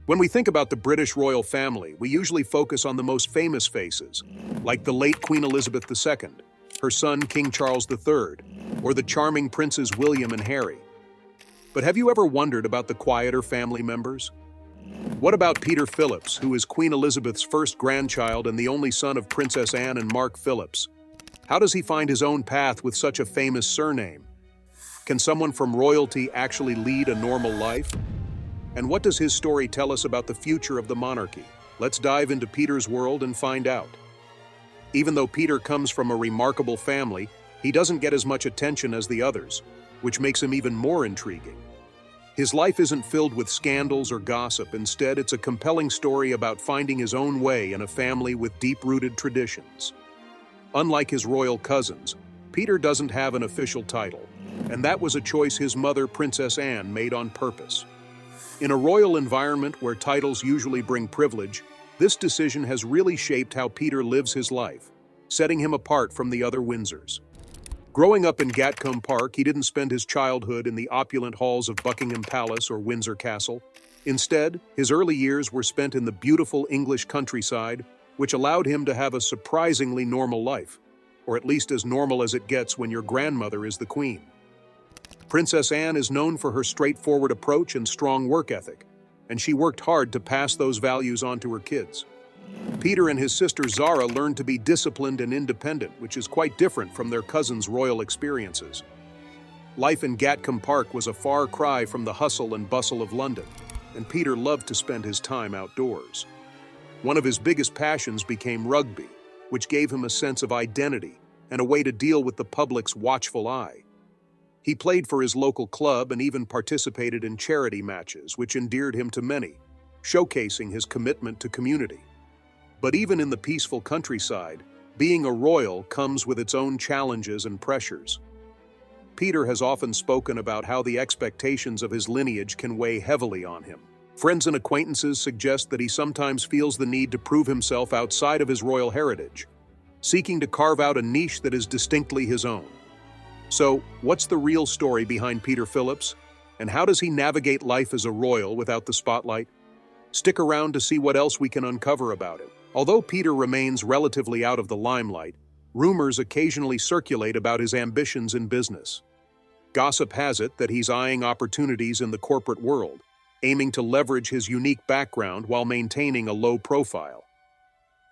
When we think about the British royal family, we usually focus on the most famous faces, like the late Queen Elizabeth II, her son King Charles III, or the charming Princes William and Harry. But have you ever wondered about the quieter family members? What about Peter Phillips, who is Queen Elizabeth's first grandchild and the only son of Princess Anne and Mark Phillips? How does he find his own path with such a famous surname? Can someone from royalty actually lead a normal life? And what does his story tell us about the future of the monarchy? Let's dive into Peter's world and find out. Even though Peter comes from a remarkable family, he doesn't get as much attention as the others, which makes him even more intriguing. His life isn't filled with scandals or gossip. Instead, it's a compelling story about finding his own way in a family with deep-rooted traditions. Unlike his royal cousins, Peter doesn't have an official title, and that was a choice his mother, Princess Anne, made on purpose. In a royal environment where titles usually bring privilege, this decision has really shaped how Peter lives his life, setting him apart from the other Windsors. Growing up in Gatcombe Park, he didn't spend his childhood in the opulent halls of Buckingham Palace or Windsor Castle. Instead, his early years were spent in the beautiful English countryside, which allowed him to have a surprisingly normal life, or at least as normal as it gets when your grandmother is the queen. Princess Anne is known for her straightforward approach and strong work ethic, and she worked hard to pass those values on to her kids. Peter and his sister Zara learned to be disciplined and independent, which is quite different from their cousins' royal experiences. Life in Gatcombe Park was a far cry from the hustle and bustle of London, and Peter loved to spend his time outdoors. One of his biggest passions became rugby, which gave him a sense of identity and a way to deal with the public's watchful eye. He played for his local club and even participated in charity matches, which endeared him to many, showcasing his commitment to community. But even in the peaceful countryside, being a royal comes with its own challenges and pressures. Peter has often spoken about how the expectations of his lineage can weigh heavily on him. Friends and acquaintances suggest that he sometimes feels the need to prove himself outside of his royal heritage, seeking to carve out a niche that is distinctly his own. So, what's the real story behind Peter Phillips? And how does he navigate life as a royal without the spotlight? Stick around to see what else we can uncover about him. Although Peter remains relatively out of the limelight, rumors occasionally circulate about his ambitions in business. Gossip has it that he's eyeing opportunities in the corporate world, aiming to leverage his unique background while maintaining a low profile.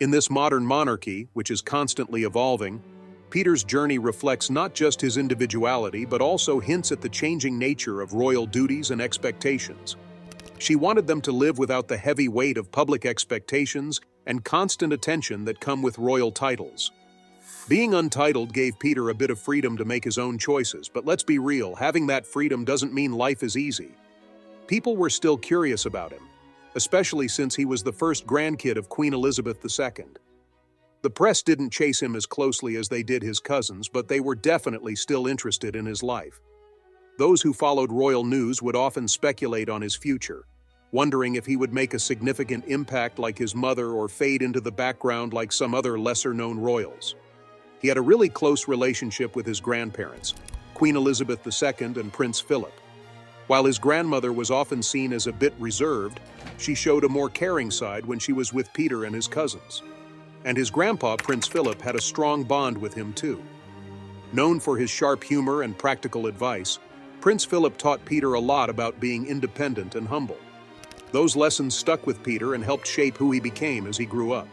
In this modern monarchy, which is constantly evolving, Peter's journey reflects not just his individuality, but also hints at the changing nature of royal duties and expectations. She wanted them to live without the heavy weight of public expectations and constant attention that come with royal titles. Being untitled gave Peter a bit of freedom to make his own choices, but let's be real, having that freedom doesn't mean life is easy. People were still curious about him, especially since he was the first grandkid of Queen Elizabeth II. The press didn't chase him as closely as they did his cousins, but they were definitely still interested in his life. Those who followed royal news would often speculate on his future, wondering if he would make a significant impact like his mother or fade into the background like some other lesser-known royals. He had a really close relationship with his grandparents, Queen Elizabeth II and Prince Philip. While his grandmother was often seen as a bit reserved, she showed a more caring side when she was with Peter and his cousins. And his grandpa, Prince Philip, had a strong bond with him too. Known for his sharp humor and practical advice, Prince Philip taught Peter a lot about being independent and humble. Those lessons stuck with Peter and helped shape who he became as he grew up.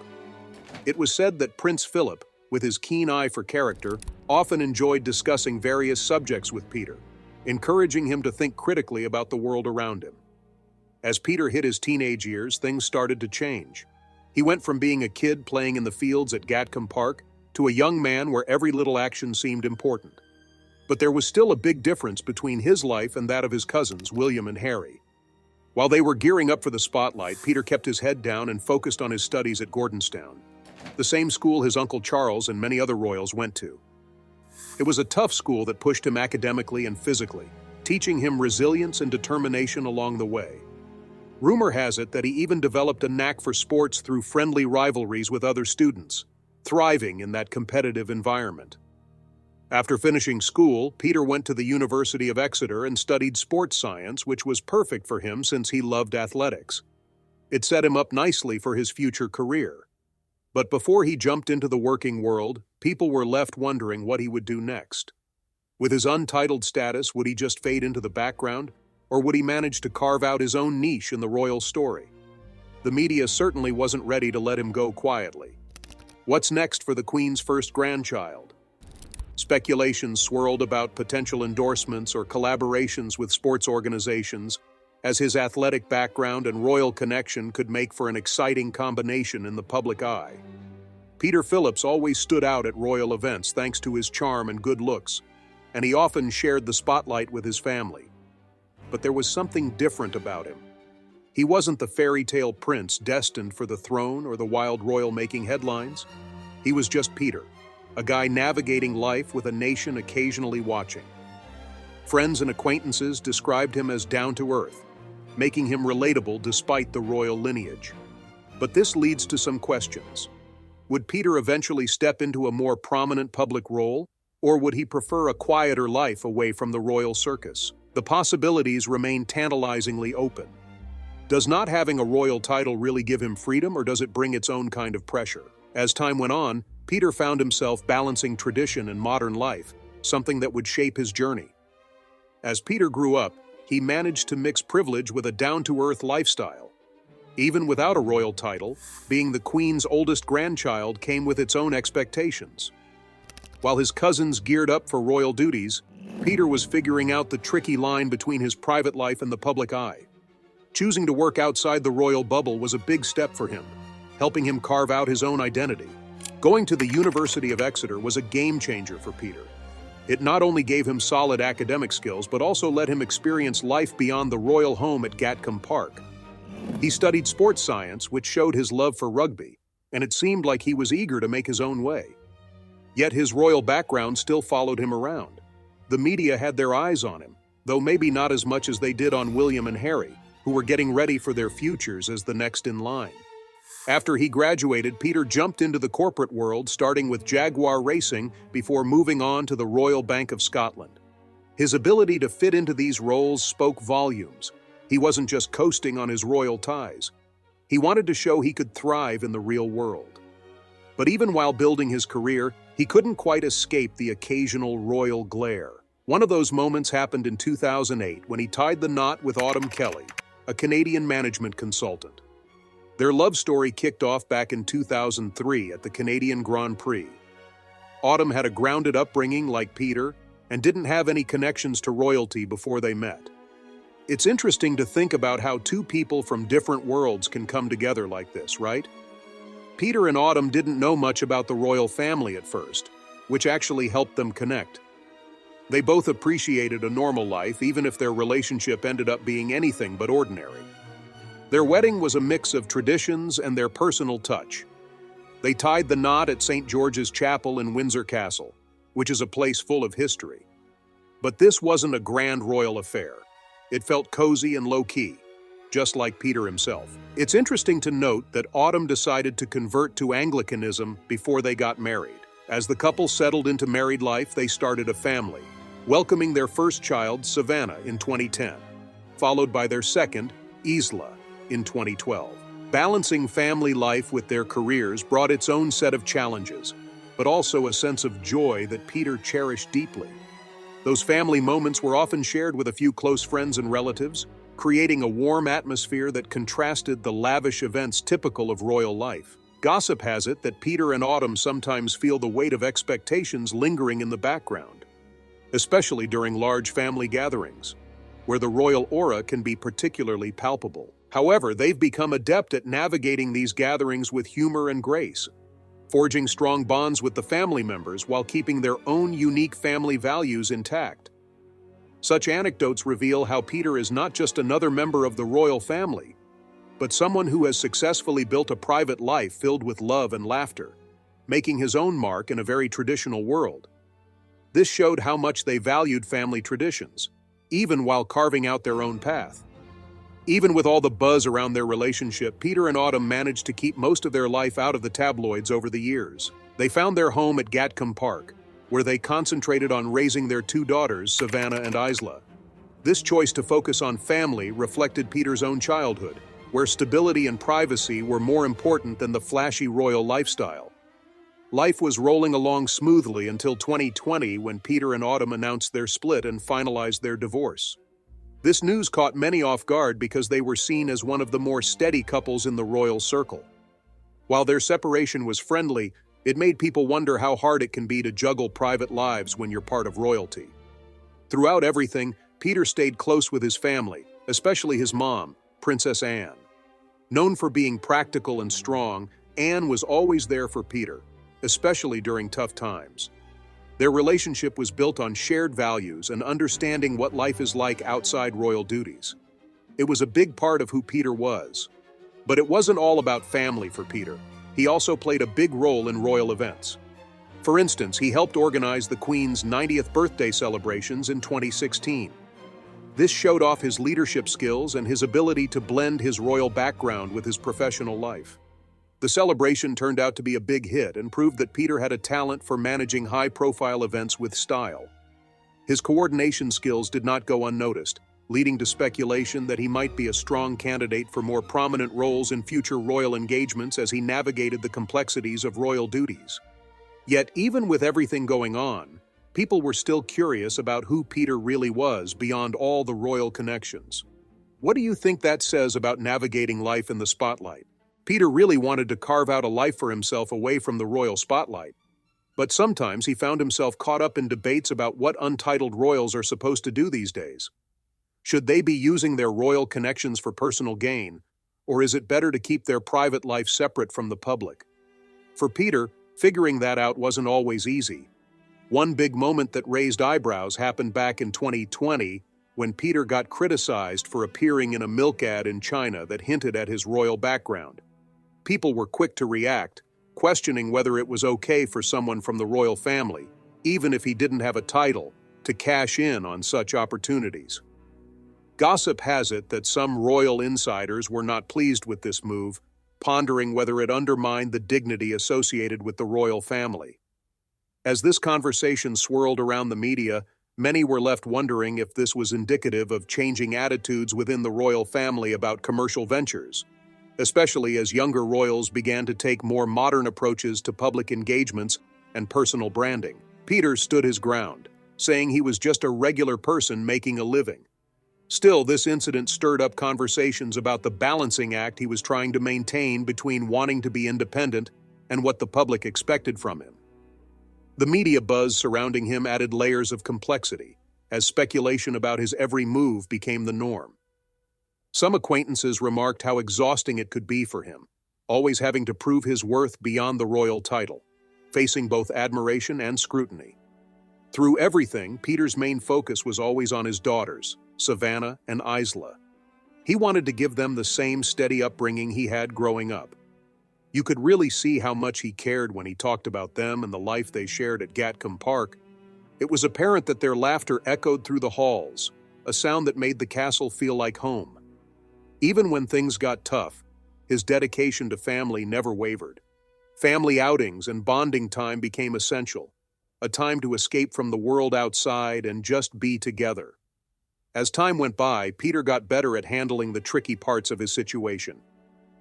It was said that Prince Philip, with his keen eye for character, often enjoyed discussing various subjects with Peter, encouraging him to think critically about the world around him. As Peter hit his teenage years, things started to change. He went from being a kid playing in the fields at Gatcombe Park to a young man where every little action seemed important. But there was still a big difference between his life and that of his cousins, William and Harry. While they were gearing up for the spotlight, Peter kept his head down and focused on his studies at Gordonstoun, the same school his Uncle Charles and many other royals went to. It was a tough school that pushed him academically and physically, teaching him resilience and determination along the way. Rumor has it that he even developed a knack for sports through friendly rivalries with other students, thriving in that competitive environment. After finishing school, Peter went to the University of Exeter and studied sports science, which was perfect for him since he loved athletics. It set him up nicely for his future career. But before he jumped into the working world, people were left wondering what he would do next. With his untitled status, would he just fade into the background, or would he manage to carve out his own niche in the royal story? The media certainly wasn't ready to let him go quietly. What's next for the Queen's first grandchild? Speculations swirled about potential endorsements or collaborations with sports organizations, as his athletic background and royal connection could make for an exciting combination in the public eye. Peter Phillips always stood out at royal events thanks to his charm and good looks, and he often shared the spotlight with his family. But there was something different about him. He wasn't the fairy tale prince destined for the throne or the wild royal making headlines. He was just Peter, a guy navigating life with a nation occasionally watching. Friends and acquaintances described him as down-to-earth, making him relatable despite the royal lineage. But this leads to some questions. Would Peter eventually step into a more prominent public role, or would he prefer a quieter life away from the royal circus? The possibilities remain tantalizingly open. Does not having a royal title really give him freedom, or does it bring its own kind of pressure? As time went on, Peter found himself balancing tradition and modern life, something that would shape his journey. As Peter grew up, he managed to mix privilege with a down-to-earth lifestyle. Even without a royal title, being the Queen's oldest grandchild came with its own expectations. While his cousins geared up for royal duties, Peter was figuring out the tricky line between his private life and the public eye. Choosing to work outside the royal bubble was a big step for him, helping him carve out his own identity. Going to the University of Exeter was a game-changer for Peter. It not only gave him solid academic skills, but also let him experience life beyond the royal home at Gatcombe Park. He studied sports science, which showed his love for rugby, and it seemed like he was eager to make his own way. Yet his royal background still followed him around. The media had their eyes on him, though maybe not as much as they did on William and Harry, who were getting ready for their futures as the next in line. After he graduated, Peter jumped into the corporate world, starting with Jaguar Racing before moving on to the Royal Bank of Scotland. His ability to fit into these roles spoke volumes. He wasn't just coasting on his royal ties. He wanted to show he could thrive in the real world. But even while building his career, he couldn't quite escape the occasional royal glare. One of those moments happened in 2008 when he tied the knot with Autumn Kelly, a Canadian management consultant. Their love story kicked off back in 2003 at the Canadian Grand Prix. Autumn had a grounded upbringing like Peter and didn't have any connections to royalty before they met. It's interesting to think about how two people from different worlds can come together like this, right? Peter and Autumn didn't know much about the royal family at first, which actually helped them connect. They both appreciated a normal life, even if their relationship ended up being anything but ordinary. Their wedding was a mix of traditions and their personal touch. They tied the knot at St. George's Chapel in Windsor Castle, which is a place full of history. But this wasn't a grand royal affair. It felt cozy and low-key, just like Peter himself. It's interesting to note that Autumn decided to convert to Anglicanism before they got married. As the couple settled into married life, they started a family, welcoming their first child, Savannah, in 2010, followed by their second, Isla, in 2012. Balancing family life with their careers brought its own set of challenges, but also a sense of joy that Peter cherished deeply. Those family moments were often shared with a few close friends and relatives, creating a warm atmosphere that contrasted the lavish events typical of royal life. Gossip has it that Peter and Autumn sometimes feel the weight of expectations lingering in the background, especially during large family gatherings, where the royal aura can be particularly palpable. However, they've become adept at navigating these gatherings with humor and grace, forging strong bonds with the family members while keeping their own unique family values intact. Such anecdotes reveal how Peter is not just another member of the royal family, but someone who has successfully built a private life filled with love and laughter, making his own mark in a very traditional world. This showed how much they valued family traditions, even while carving out their own path. Even with all the buzz around their relationship, Peter and Autumn managed to keep most of their life out of the tabloids over the years. They found their home at Gatcombe Park, where they concentrated on raising their two daughters, Savannah and Isla. This choice to focus on family reflected Peter's own childhood, where stability and privacy were more important than the flashy royal lifestyle. Life was rolling along smoothly until 2020 when Peter and Autumn announced their split and finalized their divorce. This news caught many off guard because they were seen as one of the more steady couples in the royal circle. While their separation was friendly, it made people wonder how hard it can be to juggle private lives when you're part of royalty. Throughout everything, Peter stayed close with his family, especially his mom, Princess Anne. Known for being practical and strong, Anne was always there for Peter, especially during tough times. Their relationship was built on shared values and understanding what life is like outside royal duties. It was a big part of who Peter was. But it wasn't all about family for Peter. He also played a big role in royal events. For instance, he helped organize the Queen's 90th birthday celebrations in 2016. This showed off his leadership skills and his ability to blend his royal background with his professional life. The celebration turned out to be a big hit and proved that Peter had a talent for managing high-profile events with style. His coordination skills did not go unnoticed, leading to speculation that he might be a strong candidate for more prominent roles in future royal engagements as he navigated the complexities of royal duties. Yet, even with everything going on, people were still curious about who Peter really was beyond all the royal connections. What do you think that says about navigating life in the spotlight? Peter really wanted to carve out a life for himself away from the royal spotlight. But sometimes he found himself caught up in debates about what untitled royals are supposed to do these days. Should they be using their royal connections for personal gain, or is it better to keep their private life separate from the public? For Peter, figuring that out wasn't always easy. One big moment that raised eyebrows happened back in 2020 when Peter got criticized for appearing in a milk ad in China that hinted at his royal background. People were quick to react, questioning whether it was okay for someone from the royal family, even if he didn't have a title, to cash in on such opportunities. Gossip has it that some royal insiders were not pleased with this move, pondering whether it undermined the dignity associated with the royal family. As this conversation swirled around the media, many were left wondering if this was indicative of changing attitudes within the royal family about commercial ventures, especially as younger royals began to take more modern approaches to public engagements and personal branding. Peter stood his ground, saying he was just a regular person making a living. Still, this incident stirred up conversations about the balancing act he was trying to maintain between wanting to be independent and what the public expected from him. The media buzz surrounding him added layers of complexity, as speculation about his every move became the norm. Some acquaintances remarked how exhausting it could be for him, always having to prove his worth beyond the royal title, facing both admiration and scrutiny. Through everything, Peter's main focus was always on his daughters, Savannah and Isla. He wanted to give them the same steady upbringing he had growing up. You could really see how much he cared when he talked about them and the life they shared at Gatcombe Park. It was apparent that their laughter echoed through the halls, a sound that made the castle feel like home. Even when things got tough, his dedication to family never wavered. Family outings and bonding time became essential, a time to escape from the world outside and just be together. As time went by, Peter got better at handling the tricky parts of his situation.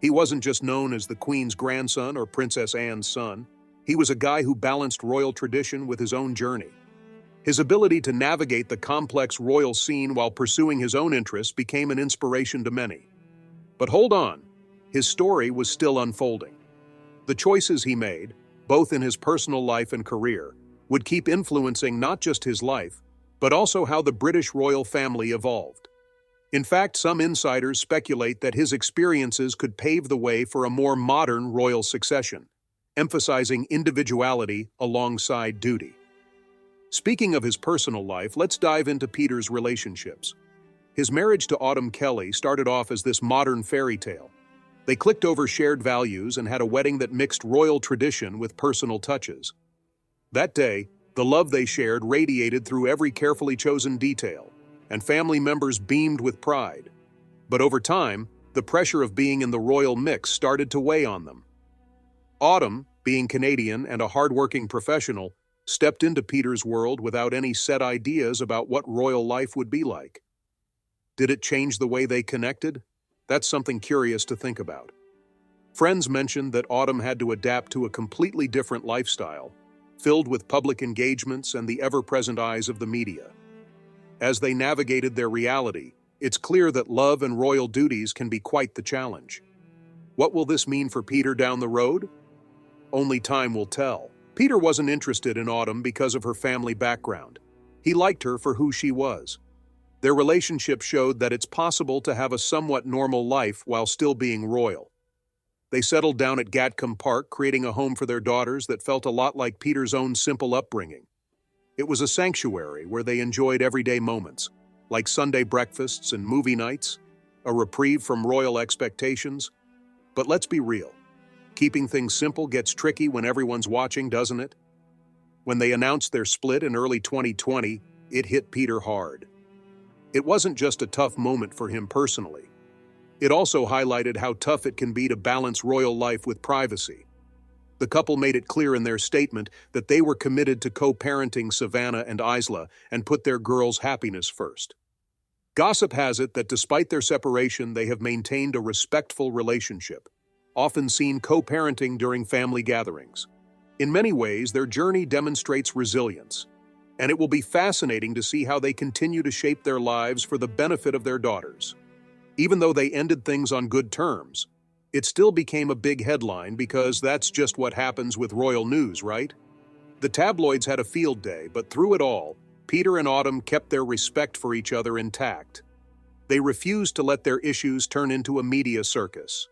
He wasn't just known as the Queen's grandson or Princess Anne's son. He was a guy who balanced royal tradition with his own journey. His ability to navigate the complex royal scene while pursuing his own interests became an inspiration to many. But hold on, his story was still unfolding. The choices he made, both in his personal life and career, would keep influencing not just his life, but also how the British royal family evolved. In fact, some insiders speculate that his experiences could pave the way for a more modern royal succession, emphasizing individuality alongside duty. Speaking of his personal life, let's dive into Peter's relationships. His marriage to Autumn Kelly started off as this modern fairy tale. They clicked over shared values and had a wedding that mixed royal tradition with personal touches. That day, the love they shared radiated through every carefully chosen detail, and family members beamed with pride. But over time, the pressure of being in the royal mix started to weigh on them. Autumn, being Canadian and a hardworking professional, stepped into Peter's world without any set ideas about what royal life would be like. Did it change the way they connected? That's something curious to think about. Friends mentioned that Autumn had to adapt to a completely different lifestyle, filled with public engagements and the ever-present eyes of the media. As they navigated their reality, it's clear that love and royal duties can be quite the challenge. What will this mean for Peter down the road? Only time will tell. Peter wasn't interested in Autumn because of her family background. He liked her for who she was. Their relationship showed that it's possible to have a somewhat normal life while still being royal. They settled down at Gatcombe Park, creating a home for their daughters that felt a lot like Peter's own simple upbringing. It was a sanctuary where they enjoyed everyday moments, like Sunday breakfasts and movie nights, a reprieve from royal expectations. But let's be real. Keeping things simple gets tricky when everyone's watching, doesn't it? When they announced their split in early 2020, it hit Peter hard. It wasn't just a tough moment for him personally. It also highlighted how tough it can be to balance royal life with privacy. The couple made it clear in their statement that they were committed to co-parenting Savannah and Isla and put their girls' happiness first. Gossip has it that despite their separation, they have maintained a respectful relationship, often seen co-parenting during family gatherings. In many ways, their journey demonstrates resilience, and it will be fascinating to see how they continue to shape their lives for the benefit of their daughters. Even though they ended things on good terms, it still became a big headline because that's just what happens with royal news, right? The tabloids had a field day, but through it all, Peter and Autumn kept their respect for each other intact. They refused to let their issues turn into a media circus.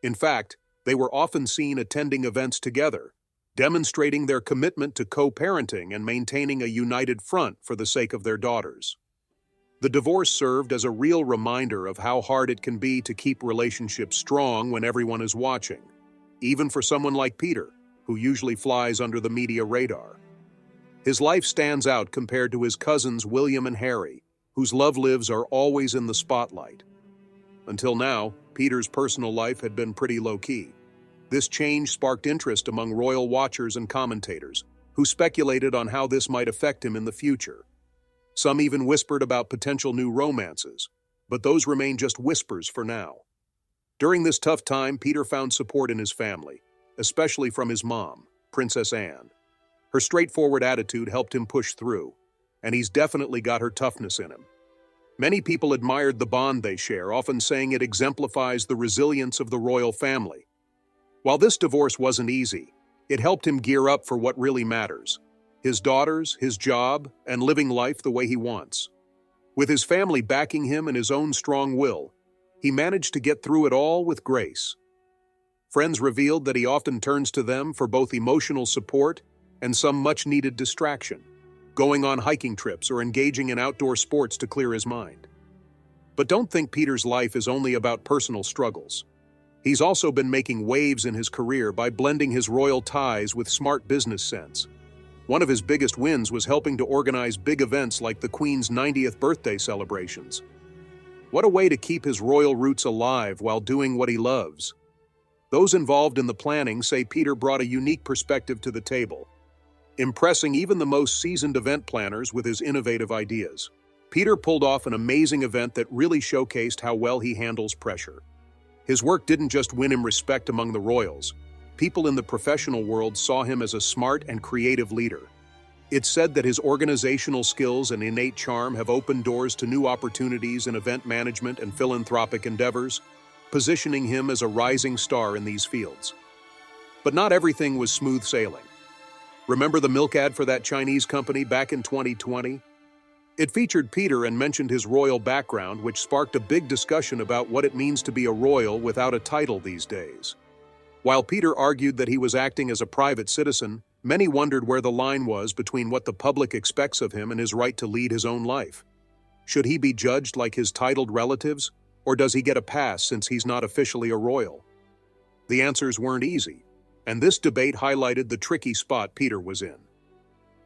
In fact, they were often seen attending events together, demonstrating their commitment to co-parenting and maintaining a united front for the sake of their daughters. The divorce served as a real reminder of how hard it can be to keep relationships strong when everyone is watching, even for someone like Peter, who usually flies under the media radar. His life stands out compared to his cousins William and Harry, whose love lives are always in the spotlight. Until now, Peter's personal life had been pretty low-key. This change sparked interest among royal watchers and commentators, who speculated on how this might affect him in the future. Some even whispered about potential new romances, but those remain just whispers for now. During this tough time, Peter found support in his family, especially from his mom, Princess Anne. Her straightforward attitude helped him push through, and he's definitely got her toughness in him. Many people admired the bond they share, often saying it exemplifies the resilience of the royal family. While this divorce wasn't easy, it helped him gear up for what really matters: his daughters, his job, and living life the way he wants. With his family backing him and his own strong will, he managed to get through it all with grace. Friends revealed that he often turns to them for both emotional support and some much-needed distraction, going on hiking trips or engaging in outdoor sports to clear his mind. But don't think Peter's life is only about personal struggles. He's also been making waves in his career by blending his royal ties with smart business sense. One of his biggest wins was helping to organize big events like the Queen's 90th birthday celebrations. What a way to keep his royal roots alive while doing what he loves. Those involved in the planning say Peter brought a unique perspective to the table, impressing even the most seasoned event planners with his innovative ideas. Peter pulled off an amazing event that really showcased how well he handles pressure. His work didn't just win him respect among the royals. People in the professional world saw him as a smart and creative leader. It's said that his organizational skills and innate charm have opened doors to new opportunities in event management and philanthropic endeavors, positioning him as a rising star in these fields. But not everything was smooth sailing. Remember the milk ad for that Chinese company back in 2020? It featured Peter and mentioned his royal background, which sparked a big discussion about what it means to be a royal without a title these days. While Peter argued that he was acting as a private citizen, many wondered where the line was between what the public expects of him and his right to lead his own life. Should he be judged like his titled relatives, or does he get a pass since he's not officially a royal? The answers weren't easy, and this debate highlighted the tricky spot Peter was in.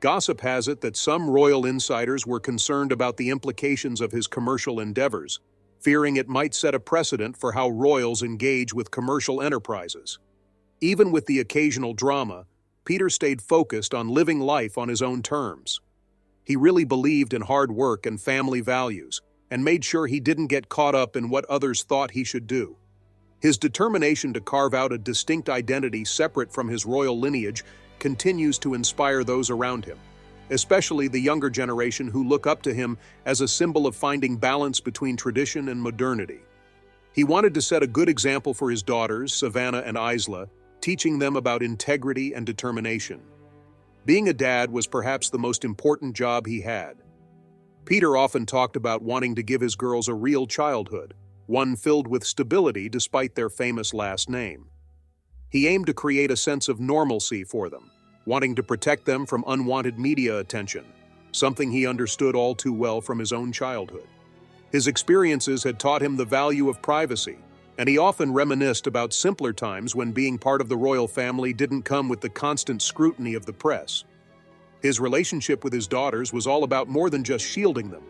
Gossip has it that some royal insiders were concerned about the implications of his commercial endeavors, fearing it might set a precedent for how royals engage with commercial enterprises. Even with the occasional drama, Peter stayed focused on living life on his own terms. He really believed in hard work and family values, and made sure he didn't get caught up in what others thought he should do. His determination to carve out a distinct identity separate from his royal lineage continues to inspire those around him, especially the younger generation who look up to him as a symbol of finding balance between tradition and modernity. He wanted to set a good example for his daughters, Savannah and Isla, teaching them about integrity and determination. Being a dad was perhaps the most important job he had. Peter often talked about wanting to give his girls a real childhood, one filled with stability despite their famous last name. He aimed to create a sense of normalcy for them, wanting to protect them from unwanted media attention, something he understood all too well from his own childhood. His experiences had taught him the value of privacy, and he often reminisced about simpler times when being part of the royal family didn't come with the constant scrutiny of the press. His relationship with his daughters was all about more than just shielding them.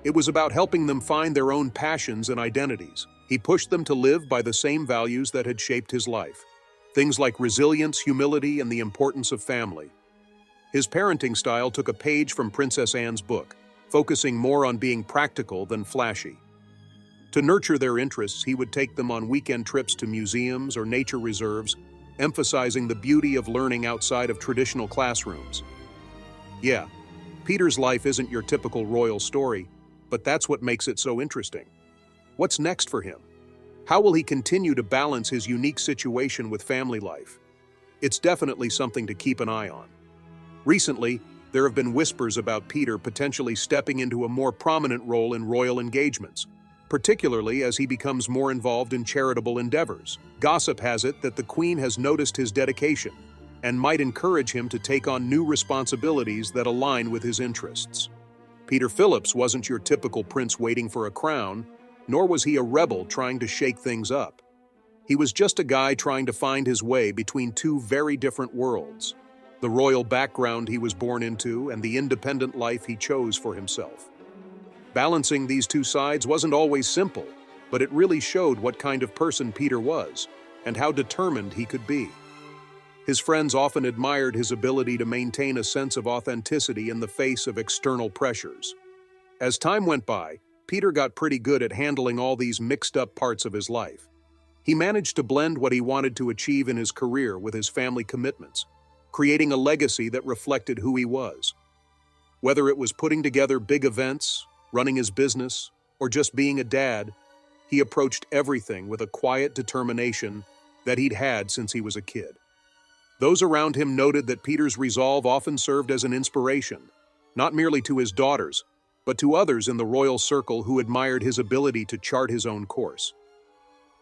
It was about helping them find their own passions and identities. He pushed them to live by the same values that had shaped his life. Things like resilience, humility, and the importance of family. His parenting style took a page from Princess Anne's book, focusing more on being practical than flashy. To nurture their interests, he would take them on weekend trips to museums or nature reserves, emphasizing the beauty of learning outside of traditional classrooms. Yeah, Peter's life isn't your typical royal story, but that's what makes it so interesting. What's next for him? How will he continue to balance his unique situation with family life? It's definitely something to keep an eye on. Recently, there have been whispers about Peter potentially stepping into a more prominent role in royal engagements, particularly as he becomes more involved in charitable endeavors. Gossip has it that the Queen has noticed his dedication and might encourage him to take on new responsibilities that align with his interests. Peter Phillips wasn't your typical prince waiting for a crown, nor was he a rebel trying to shake things up. He was just a guy trying to find his way between two very different worlds, the royal background he was born into and the independent life he chose for himself. Balancing these two sides wasn't always simple, but it really showed what kind of person Peter was and how determined he could be. His friends often admired his ability to maintain a sense of authenticity in the face of external pressures. As time went by, Peter got pretty good at handling all these mixed-up parts of his life. He managed to blend what he wanted to achieve in his career with his family commitments, creating a legacy that reflected who he was. Whether it was putting together big events, running his business, or just being a dad, he approached everything with a quiet determination that he'd had since he was a kid. Those around him noted that Peter's resolve often served as an inspiration, not merely to his daughters, but to others in the royal circle who admired his ability to chart his own course.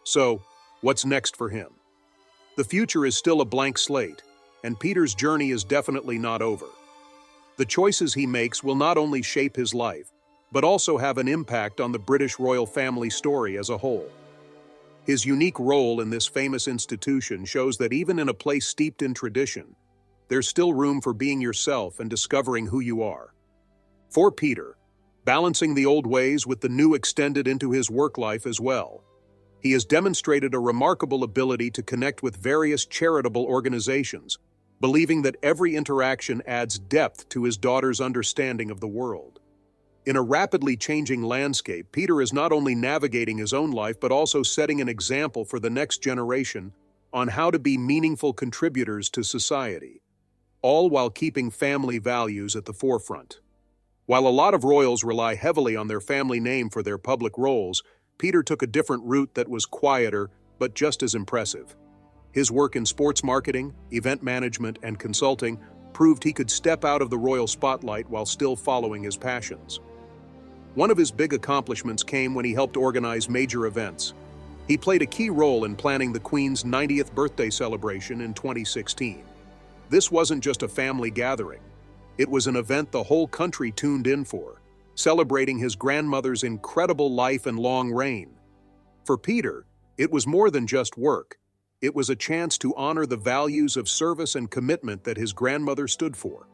So, what's next for him? The future is still a blank slate, and Peter's journey is definitely not over. The choices he makes will not only shape his life, but also have an impact on the British royal family story as a whole. His unique role in this famous institution shows that even in a place steeped in tradition, there's still room for being yourself and discovering who you are. For Peter, balancing the old ways with the new extended into his work life as well, he has demonstrated a remarkable ability to connect with various charitable organizations, believing that every interaction adds depth to his daughter's understanding of the world. In a rapidly changing landscape, Peter is not only navigating his own life but also setting an example for the next generation on how to be meaningful contributors to society, all while keeping family values at the forefront. While a lot of royals rely heavily on their family name for their public roles, Peter took a different route that was quieter but just as impressive. His work in sports marketing, event management, and consulting proved he could step out of the royal spotlight while still following his passions. One of his big accomplishments came when he helped organize major events. He played a key role in planning the Queen's 90th birthday celebration in 2016. This wasn't just a family gathering. It was an event the whole country tuned in for, celebrating his grandmother's incredible life and long reign. For Peter, it was more than just work. It was a chance to honor the values of service and commitment that his grandmother stood for,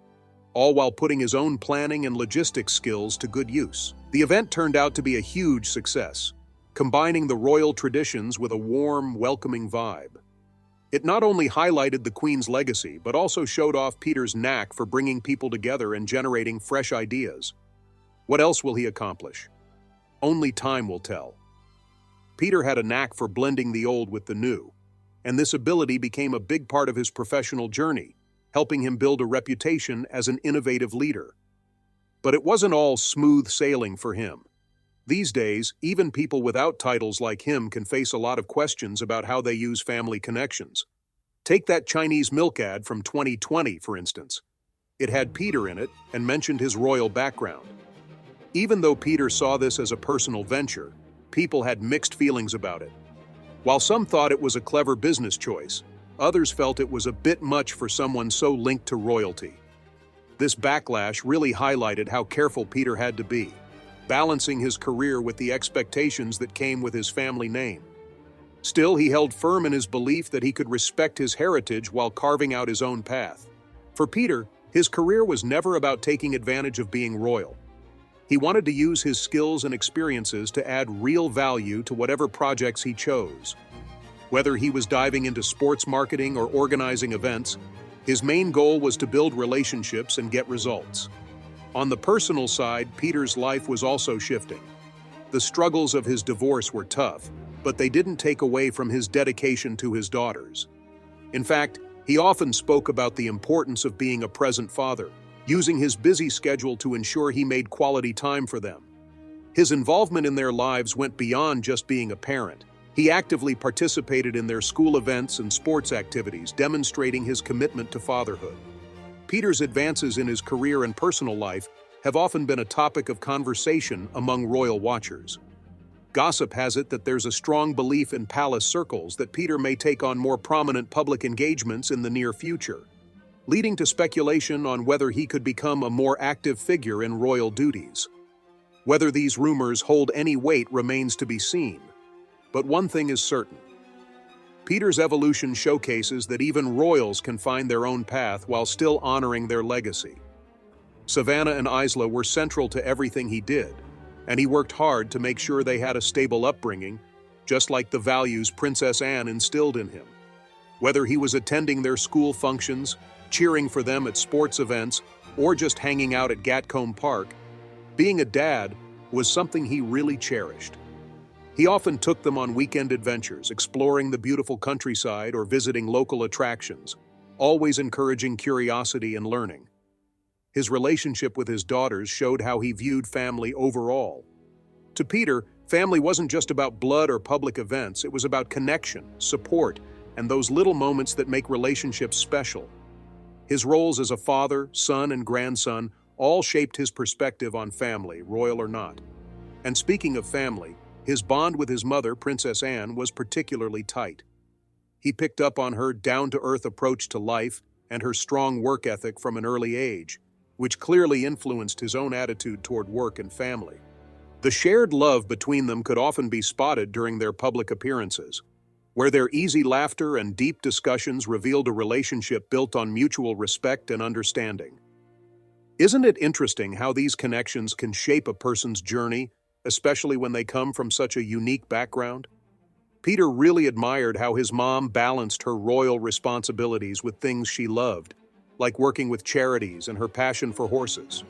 all while putting his own planning and logistics skills to good use. The event turned out to be a huge success, combining the royal traditions with a warm, welcoming vibe. It not only highlighted the Queen's legacy, but also showed off Peter's knack for bringing people together and generating fresh ideas. What else will he accomplish? Only time will tell. Peter had a knack for blending the old with the new, and this ability became a big part of his professional journey, helping him build a reputation as an innovative leader. But it wasn't all smooth sailing for him. These days, even people without titles like him can face a lot of questions about how they use family connections. Take that Chinese milk ad from 2020, for instance. It had Peter in it and mentioned his royal background. Even though Peter saw this as a personal venture, people had mixed feelings about it. While some thought it was a clever business choice, others felt it was a bit much for someone so linked to royalty. This backlash really highlighted how careful Peter had to be, balancing his career with the expectations that came with his family name. Still, he held firm in his belief that he could respect his heritage while carving out his own path. For Peter, his career was never about taking advantage of being royal. He wanted to use his skills and experiences to add real value to whatever projects he chose. Whether he was diving into sports marketing or organizing events, his main goal was to build relationships and get results. On the personal side, Peter's life was also shifting. The struggles of his divorce were tough, but they didn't take away from his dedication to his daughters. In fact, he often spoke about the importance of being a present father, using his busy schedule to ensure he made quality time for them. His involvement in their lives went beyond just being a parent. He actively participated in their school events and sports activities, demonstrating his commitment to fatherhood. Peter's advances in his career and personal life have often been a topic of conversation among royal watchers. Gossip has it that there's a strong belief in palace circles that Peter may take on more prominent public engagements in the near future, leading to speculation on whether he could become a more active figure in royal duties. Whether these rumors hold any weight remains to be seen, but one thing is certain. Peter's evolution showcases that even royals can find their own path while still honoring their legacy. Savannah and Isla were central to everything he did, and he worked hard to make sure they had a stable upbringing, just like the values Princess Anne instilled in him. Whether he was attending their school functions, cheering for them at sports events, or just hanging out at Gatcombe Park, being a dad was something he really cherished. He often took them on weekend adventures, exploring the beautiful countryside or visiting local attractions, always encouraging curiosity and learning. His relationship with his daughters showed how he viewed family overall. To Peter, family wasn't just about blood or public events, it was about connection, support, and those little moments that make relationships special. His roles as a father, son, and grandson all shaped his perspective on family, royal or not. And speaking of family, his bond with his mother, Princess Anne, was particularly tight. He picked up on her down-to-earth approach to life and her strong work ethic from an early age, which clearly influenced his own attitude toward work and family. The shared love between them could often be spotted during their public appearances, where their easy laughter and deep discussions revealed a relationship built on mutual respect and understanding. Isn't it interesting how these connections can shape a person's journey, especially when they come from such a unique background? Peter really admired how his mom balanced her royal responsibilities with things she loved, like working with charities and her passion for horses.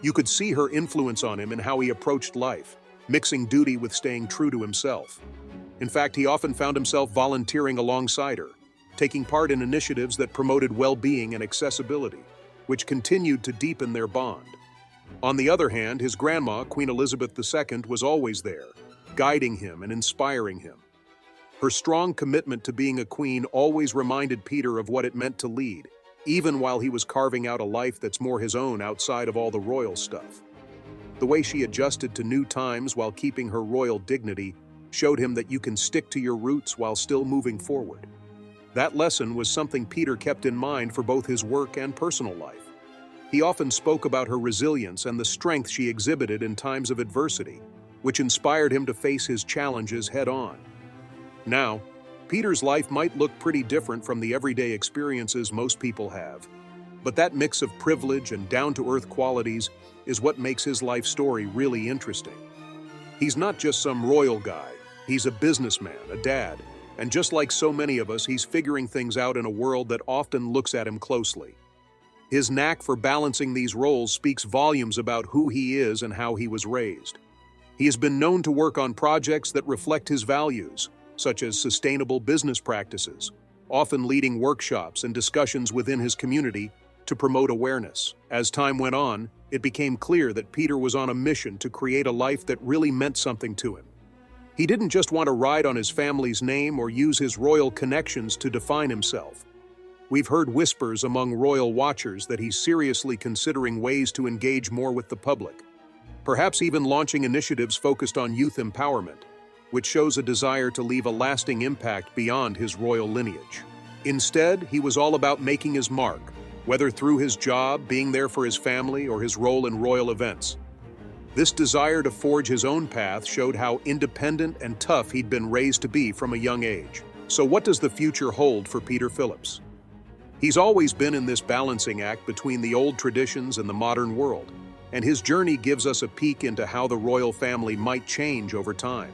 You could see her influence on him in how he approached life, mixing duty with staying true to himself. In fact, he often found himself volunteering alongside her, taking part in initiatives that promoted well-being and accessibility, which continued to deepen their bond. On the other hand, his grandma, Queen Elizabeth II, was always there, guiding him and inspiring him. Her strong commitment to being a queen always reminded Peter of what it meant to lead, even while he was carving out a life that's more his own outside of all the royal stuff. The way she adjusted to new times while keeping her royal dignity showed him that you can stick to your roots while still moving forward. That lesson was something Peter kept in mind for both his work and personal life. He often spoke about her resilience and the strength she exhibited in times of adversity, which inspired him to face his challenges head-on. Now, Peter's life might look pretty different from the everyday experiences most people have, but that mix of privilege and down-to-earth qualities is what makes his life story really interesting. He's not just some royal guy. He's a businessman, a dad, and just like so many of us, he's figuring things out in a world that often looks at him closely. His knack for balancing these roles speaks volumes about who he is and how he was raised. He has been known to work on projects that reflect his values, such as sustainable business practices, often leading workshops and discussions within his community to promote awareness. As time went on, it became clear that Peter was on a mission to create a life that really meant something to him. He didn't just want to ride on his family's name or use his royal connections to define himself. We've heard whispers among royal watchers that he's seriously considering ways to engage more with the public, perhaps even launching initiatives focused on youth empowerment, which shows a desire to leave a lasting impact beyond his royal lineage. Instead, he was all about making his mark, whether through his job, being there for his family, or his role in royal events. This desire to forge his own path showed how independent and tough he'd been raised to be from a young age. So what does the future hold for Peter Phillips? He's always been in this balancing act between the old traditions and the modern world, and his journey gives us a peek into how the royal family might change over time.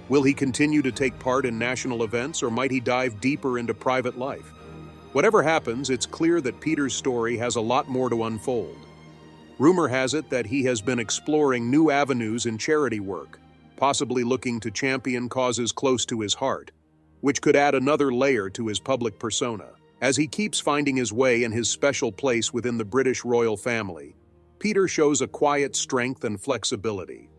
Will he continue to take part in national events, or might he dive deeper into private life? Whatever happens, it's clear that Peter's story has a lot more to unfold. Rumor has it that he has been exploring new avenues in charity work, possibly looking to champion causes close to his heart, which could add another layer to his public persona. As he keeps finding his way in his special place within the British royal family, Peter shows a quiet strength and flexibility.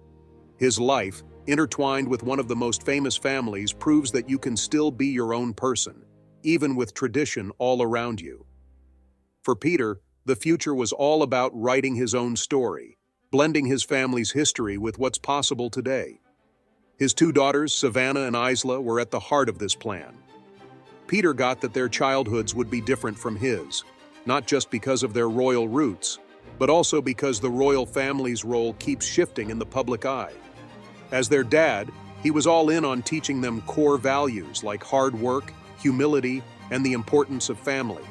His life, intertwined with one of the most famous families, proves that you can still be your own person, even with tradition all around you. For Peter, the future was all about writing his own story, blending his family's history with what's possible today. His two daughters, Savannah and Isla, were at the heart of this plan. Peter got that their childhoods would be different from his, not just because of their royal roots, but also because the royal family's role keeps shifting in the public eye. As their dad, he was all in on teaching them core values like hard work, humility, and the importance of family.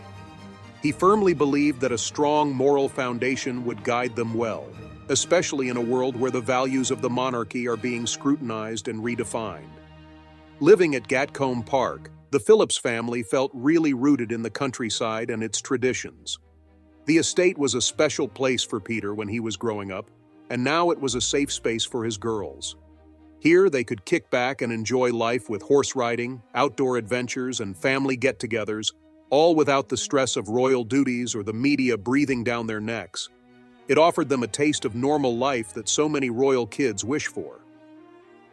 He firmly believed that a strong moral foundation would guide them well, especially in a world where the values of the monarchy are being scrutinized and redefined. Living at Gatcombe Park, the Phillips family felt really rooted in the countryside and its traditions. The estate was a special place for Peter when he was growing up, and now it was a safe space for his girls. Here they could kick back and enjoy life with horse riding, outdoor adventures, and family get-togethers, all without the stress of royal duties or the media breathing down their necks. It offered them a taste of normal life that so many royal kids wish for.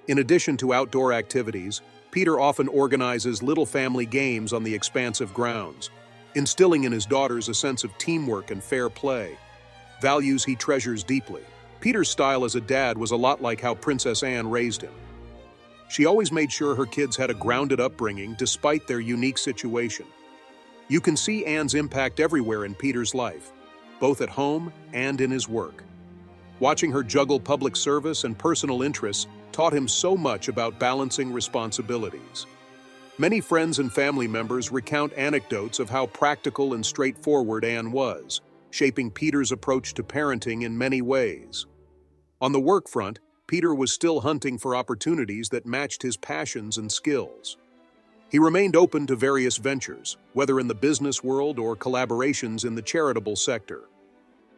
In addition to outdoor activities, Peter often organizes little family games on the expansive grounds, instilling in his daughters a sense of teamwork and fair play, values he treasures deeply. Peter's style as a dad was a lot like how Princess Anne raised him. She always made sure her kids had a grounded upbringing despite their unique situation. You can see Anne's impact everywhere in Peter's life, both at home and in his work. Watching her juggle public service and personal interests taught him so much about balancing responsibilities. Many friends and family members recount anecdotes of how practical and straightforward Anne was, shaping Peter's approach to parenting in many ways. On the work front, Peter was still hunting for opportunities that matched his passions and skills. He remained open to various ventures, whether in the business world or collaborations in the charitable sector.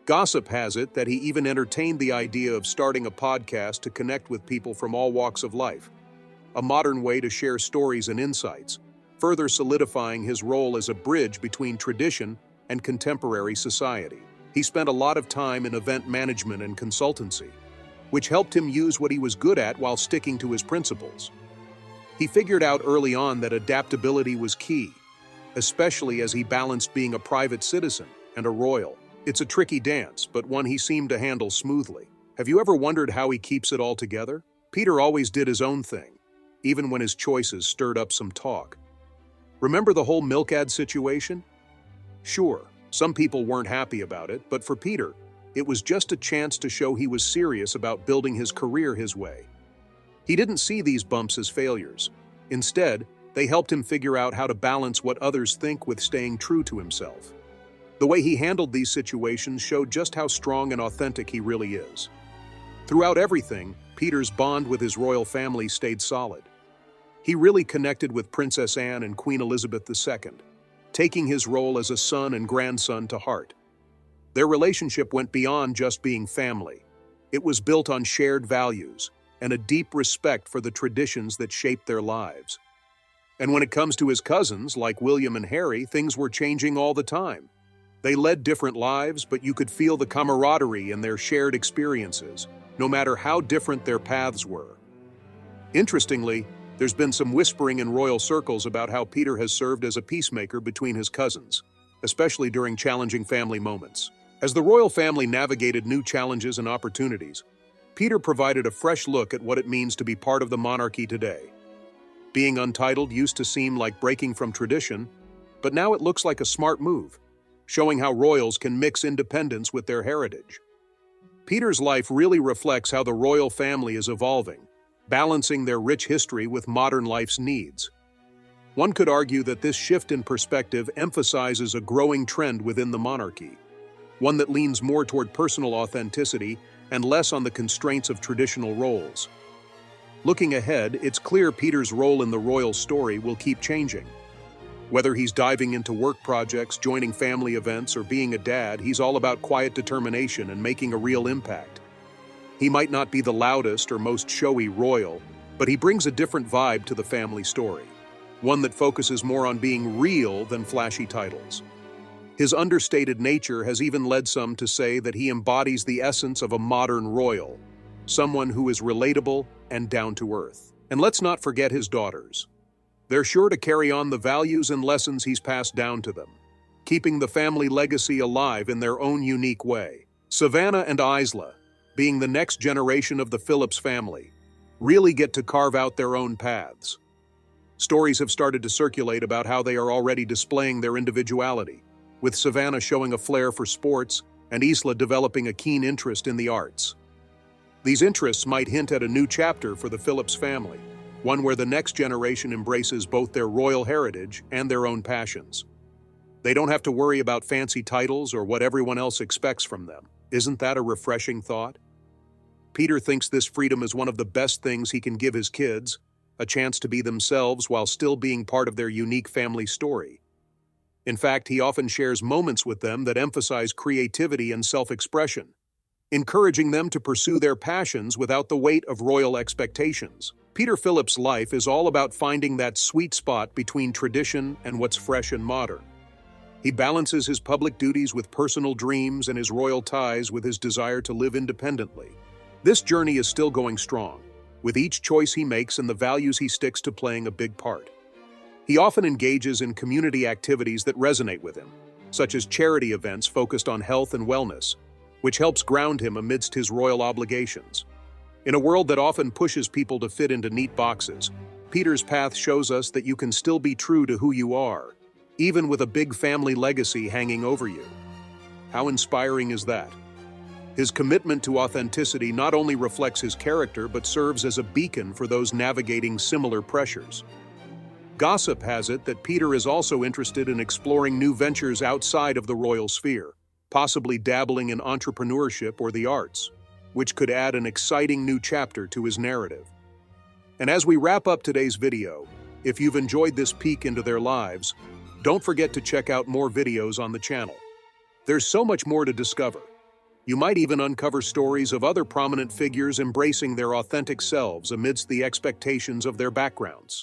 Gossip has it that he even entertained the idea of starting a podcast to connect with people from all walks of life, a modern way to share stories and insights, further solidifying his role as a bridge between tradition and contemporary society. He spent a lot of time in event management and consultancy, which helped him use what he was good at while sticking to his principles. He figured out early on that adaptability was key, especially as he balanced being a private citizen and a royal. It's a tricky dance, but one he seemed to handle smoothly. Have you ever wondered how he keeps it all together? Peter always did his own thing, even when his choices stirred up some talk. Remember the whole milk ad situation? Sure, some people weren't happy about it, but for Peter, it was just a chance to show he was serious about building his career his way. He didn't see these bumps as failures. Instead, they helped him figure out how to balance what others think with staying true to himself. The way he handled these situations showed just how strong and authentic he really is. Throughout everything, Peter's bond with his royal family stayed solid. He really connected with Princess Anne and Queen Elizabeth II, taking his role as a son and grandson to heart. Their relationship went beyond just being family. It was built on shared values, and a deep respect for the traditions that shaped their lives. And when it comes to his cousins, like William and Harry, things were changing all the time. They led different lives, but you could feel the camaraderie in their shared experiences, no matter how different their paths were. Interestingly, there's been some whispering in royal circles about how Peter has served as a peacemaker between his cousins, especially during challenging family moments. As the royal family navigated new challenges and opportunities, Peter provided a fresh look at what it means to be part of the monarchy today. Being untitled used to seem like breaking from tradition, but now it looks like a smart move, showing how royals can mix independence with their heritage. Peter's life really reflects how the royal family is evolving, balancing their rich history with modern life's needs. One could argue that this shift in perspective emphasizes a growing trend within the monarchy, one that leans more toward personal authenticity and less on the constraints of traditional roles. Looking ahead, it's clear Peter's role in the royal story will keep changing. Whether he's diving into work projects, joining family events, or being a dad, he's all about quiet determination and making a real impact. He might not be the loudest or most showy royal, but he brings a different vibe to the family story, one that focuses more on being real than flashy titles. His understated nature has even led some to say that he embodies the essence of a modern royal, someone who is relatable and down to earth. And let's not forget his daughters. They're sure to carry on the values and lessons he's passed down to them, keeping the family legacy alive in their own unique way. Savannah and Isla, being the next generation of the Phillips family, really get to carve out their own paths. Stories have started to circulate about how they are already displaying their individuality, with Savannah showing a flair for sports and Isla developing a keen interest in the arts. These interests might hint at a new chapter for the Phillips family, one where the next generation embraces both their royal heritage and their own passions. They don't have to worry about fancy titles or what everyone else expects from them. Isn't that a refreshing thought? Peter thinks this freedom is one of the best things he can give his kids, a chance to be themselves while still being part of their unique family story. In fact, he often shares moments with them that emphasize creativity and self-expression, encouraging them to pursue their passions without the weight of royal expectations. Peter Phillips' life is all about finding that sweet spot between tradition and what's fresh and modern. He balances his public duties with personal dreams and his royal ties with his desire to live independently. This journey is still going strong, with each choice he makes and the values he sticks to playing a big part. He often engages in community activities that resonate with him, such as charity events focused on health and wellness, which helps ground him amidst his royal obligations. In a world that often pushes people to fit into neat boxes, Peter's path shows us that you can still be true to who you are, even with a big family legacy hanging over you. How inspiring is that? His commitment to authenticity not only reflects his character but serves as a beacon for those navigating similar pressures. Gossip has it that Peter is also interested in exploring new ventures outside of the royal sphere, possibly dabbling in entrepreneurship or the arts, which could add an exciting new chapter to his narrative. And as we wrap up today's video, if you've enjoyed this peek into their lives, don't forget to check out more videos on the channel. There's so much more to discover. You might even uncover stories of other prominent figures embracing their authentic selves amidst the expectations of their backgrounds.